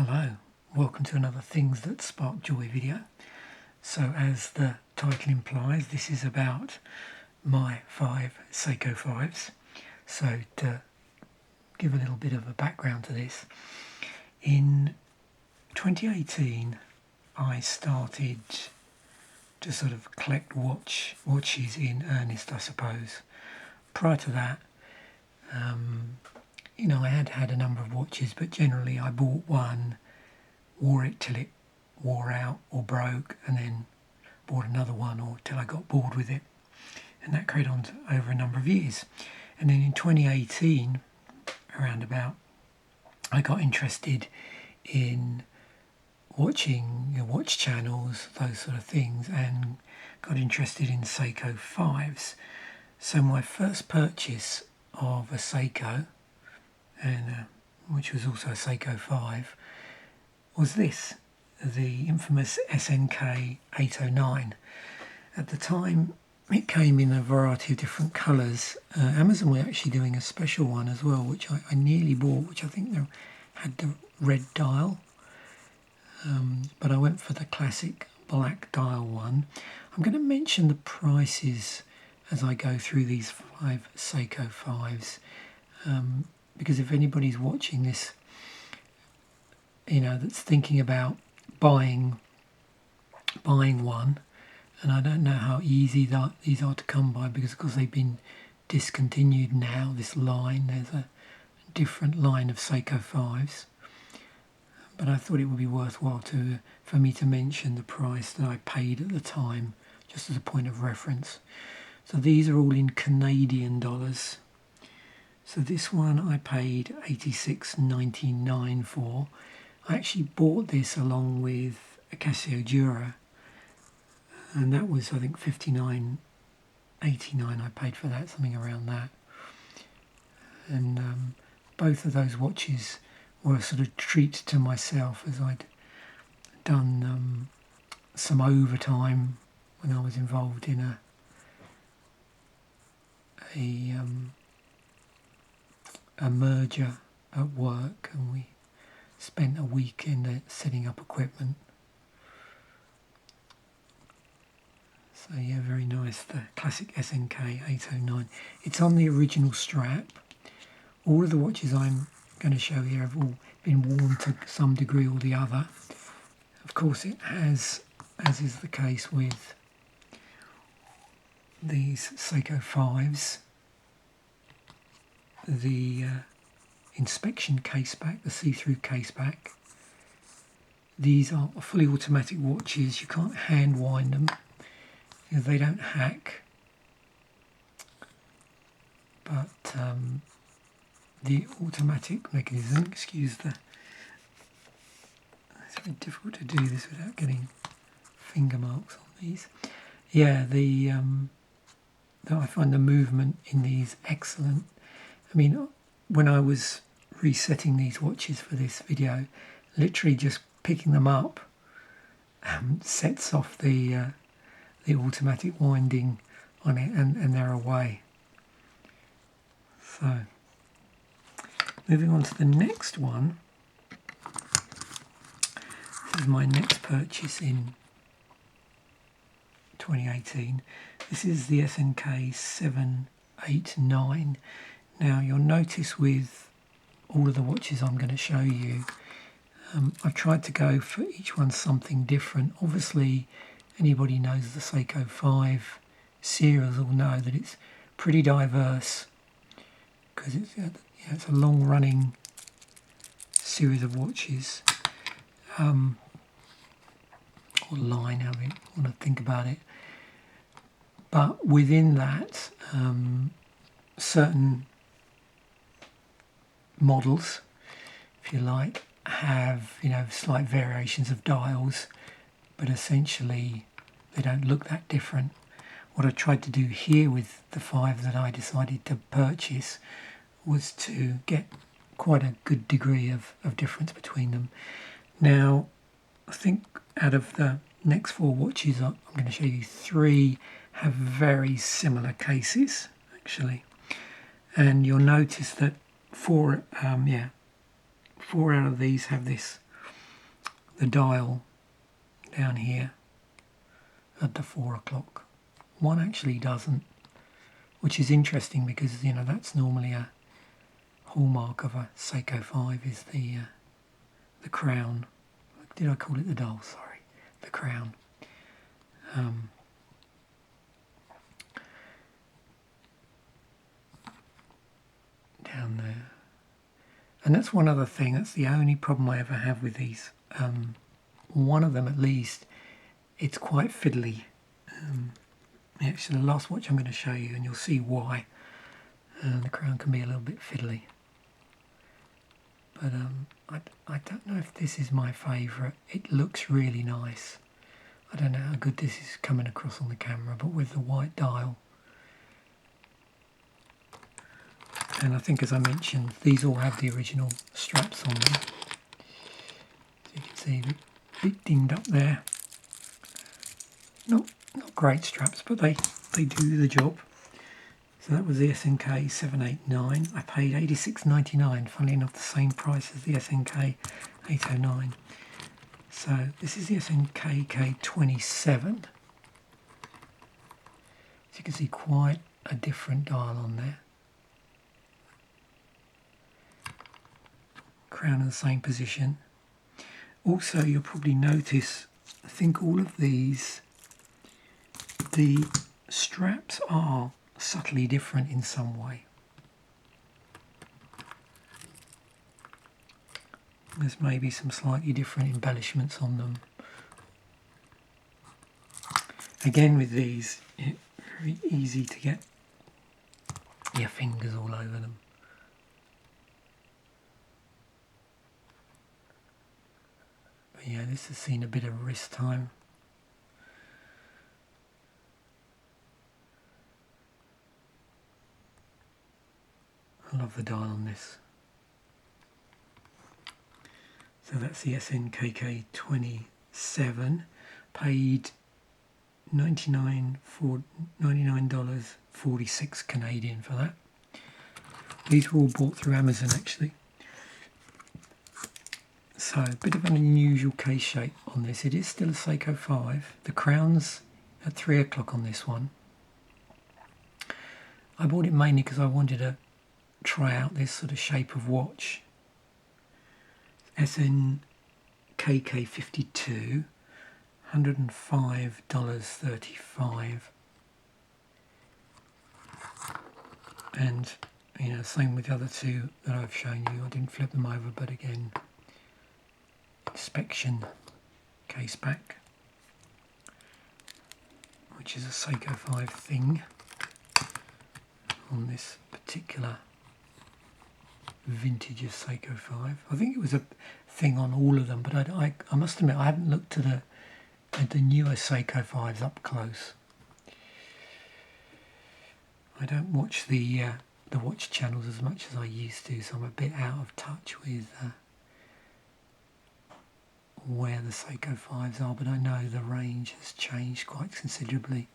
Hello, welcome to another Things That Spark Joy video. So as the title implies, this is about my Five Seiko Fives. So to give a little bit of a background to this, in 2018 I started to sort of collect watches in earnest, I suppose. Prior to that, I had a number of watches, but generally I bought one, wore it till it wore out or broke, and then bought another one or till I got bored with it. And that carried on over a number of years. And then in 2018, around about, I got interested in watching watch channels, those sort of things, and got interested in Seiko Fives. So my first purchase of a Seiko, and which was also a Seiko 5, was this, the infamous SNK 809. At the time, it came in a variety of different colours. Amazon were actually doing a special one as well, which I nearly bought, which I think had the red dial. But I went for the classic black dial one. I'm going to mention the prices as I go through these 5 Seiko 5s. Because if anybody's watching this, that's thinking about buying one, and I don't know how easy these are to come by, because of course they've been discontinued now, this line. There's a different line of Seiko 5s, but I thought it would be worthwhile for me to mention the price that I paid at the time, just as a point of reference. So these are all in Canadian dollars. So this one I paid $86.99 for. I actually bought this along with a Casio Dura, and that was, I think, $59.89 I paid for that, something around that. And both of those watches were a sort of treat to myself, as I'd done some overtime when I was involved in a merger at work, and we spent a weekend setting up equipment. So yeah, very nice, the classic SNK 809. It's on the original strap. All of the watches I'm going to show here have all been worn to some degree or the other. Of course it has, as is the case with these Seiko 5s, the inspection case back, the see-through case back. These are fully automatic watches. You can't hand wind them, they don't hack. But the automatic mechanism, it's very difficult to do this without getting finger marks on these. Yeah, I find the movement in these excellent. I mean, when I was resetting these watches for this video, literally just picking them up sets off the automatic winding on it, and they're away. So, moving on to the next one. This is my next purchase in 2018. This is the SNK 789. Now you'll notice with all of the watches I'm going to show you, I've tried to go for each one something different. Obviously, anybody knows the Seiko 5 series will know that it's pretty diverse, because it's a long-running series of watches, or line, however you want to think about it. But within that, certain models, if you like, have slight variations of dials, but essentially they don't look that different. What I tried to do here with the 5 that I decided to purchase was to get quite a good degree of difference between them. Now, I think out of the next 4 watches I'm going to show you, 3 have very similar cases, actually. And you'll notice that 4 out of these have this the dial down here at the 4 o'clock. One actually doesn't, which is interesting because, you know, that's normally a hallmark of a Seiko 5 is the crown. Did I call it the dial? Sorry, the crown. Down there. And that's one other thing, that's the only problem I ever have with these. One of them at least, it's quite fiddly. Actually, the last watch I'm going to show you, and you'll see why. The crown can be a little bit fiddly. But I don't know if this is my favourite. It looks really nice. I don't know how good this is coming across on the camera, but with the white dial. And I think, as I mentioned, these all have the original straps on them. So you can see a bit dinged up there. Not great straps, but they do the job. So that was the SNK 789. I paid $86.99, funnily enough the same price as the SNK 809. So this is the SNK K27. So you can see quite a different dial on there. Crown in the same position. Also, you'll probably notice, I think all of these, the straps are subtly different in some way. There's maybe some slightly different embellishments on them. Again, with these, it's very easy to get your fingers all over them. But yeah, this has seen a bit of wrist time. I love the dial on this. So that's the SNK K27. Paid $99.46 Canadian for that. These were all bought through Amazon actually. So a bit of an unusual case shape on this. It is still a Seiko 5. The crown's at 3 o'clock on this one. I bought it mainly because I wanted to try out this sort of shape of watch. SNK K52, $105.35. And, you know, same with the other two that I've shown you. I didn't flip them over, but again, inspection case back, which is a Seiko 5 thing on this particular vintage of Seiko 5. I think it was a thing on all of them, but I must admit I haven't looked at the newer Seiko 5s up close. I don't watch the watch channels as much as I used to, so I'm a bit out of touch with where the Seiko 5s are, but I know the range has changed quite considerably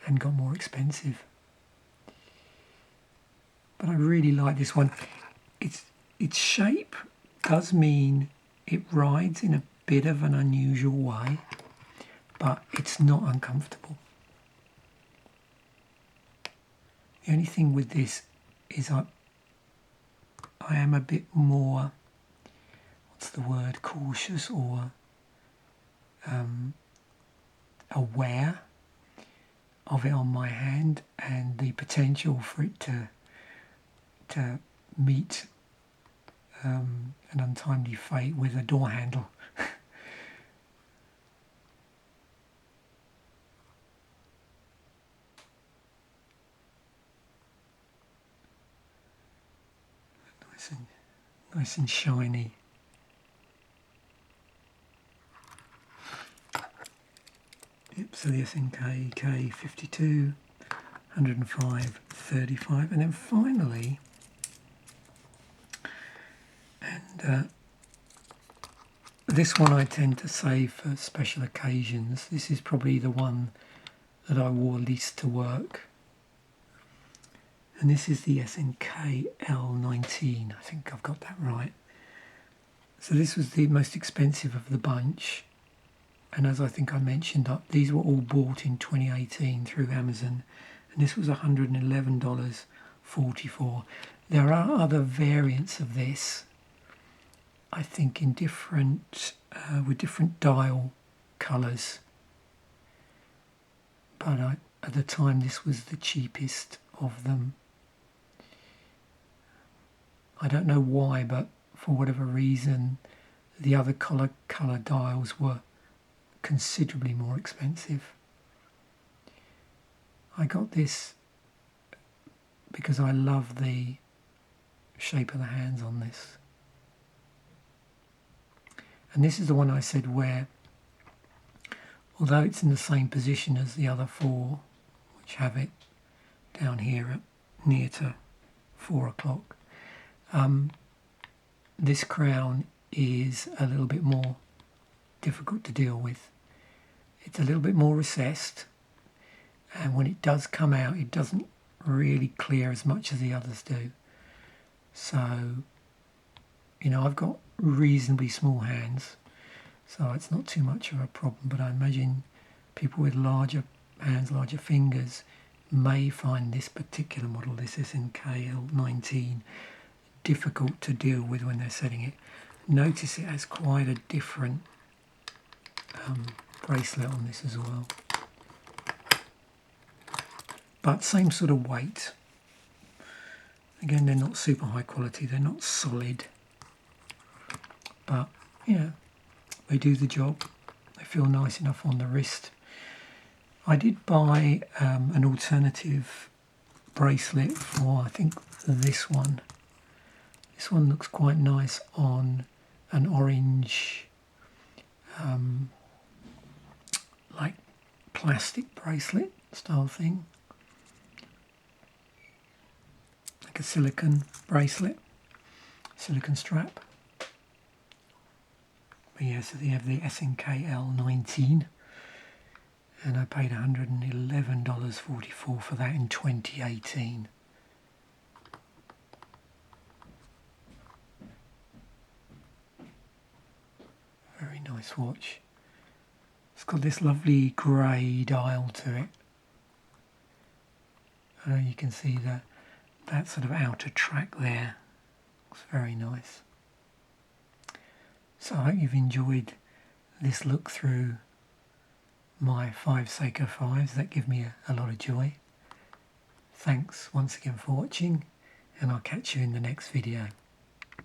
and got more expensive. But I really like this one. Its shape does mean it rides in a bit of an unusual way, but it's not uncomfortable. The only thing with this is I am a bit more, what's the word, cautious or aware of it on my hand and the potential for it to meet an untimely fate with a door handle. Nice and shiny. Yep, so the SNK K52, 105.35, and then finally, and this one I tend to save for special occasions. This is probably the one that I wore least to work. And this is the SNK L19. I think I've got that right. So this was the most expensive of the bunch, and as I think I mentioned, these were all bought in 2018 through Amazon, and this was $111.44. There are other variants of this, I think, in different with different dial colours, but at the time this was the cheapest of them. I don't know why, but for whatever reason the other colour dials were considerably more expensive. I got this because I love the shape of the hands on this. And this is the one I said where, although it's in the same position as the other four, which have it down here at near to 4 o'clock, this crown is a little bit more difficult to deal with. It's a little bit more recessed, and when it does come out, it doesn't really clear as much as the others do. So, you know, I've got reasonably small hands, so it's not too much of a problem, but I imagine people with larger hands, larger fingers, may find this particular model, this SNKL19, difficult to deal with when they're setting it. Notice it has quite a different bracelet on this as well, but same sort of weight. Again, they're not super high quality, they're not solid, but yeah, they do the job. They feel nice enough on the wrist. I did buy an alternative bracelet for, I think, this one. This one looks quite nice on an orange like plastic bracelet style thing, like a silicone bracelet, silicone strap. But yeah, so they have the SNKL19, and I paid $111.44 for that in 2018. Very nice watch. It's got this lovely grey dial to it. You can see that sort of outer track there. Looks very nice. So I hope you've enjoyed this look through my Five Seiko Fives. That give me a lot of joy. Thanks once again for watching, and I'll catch you in the next video.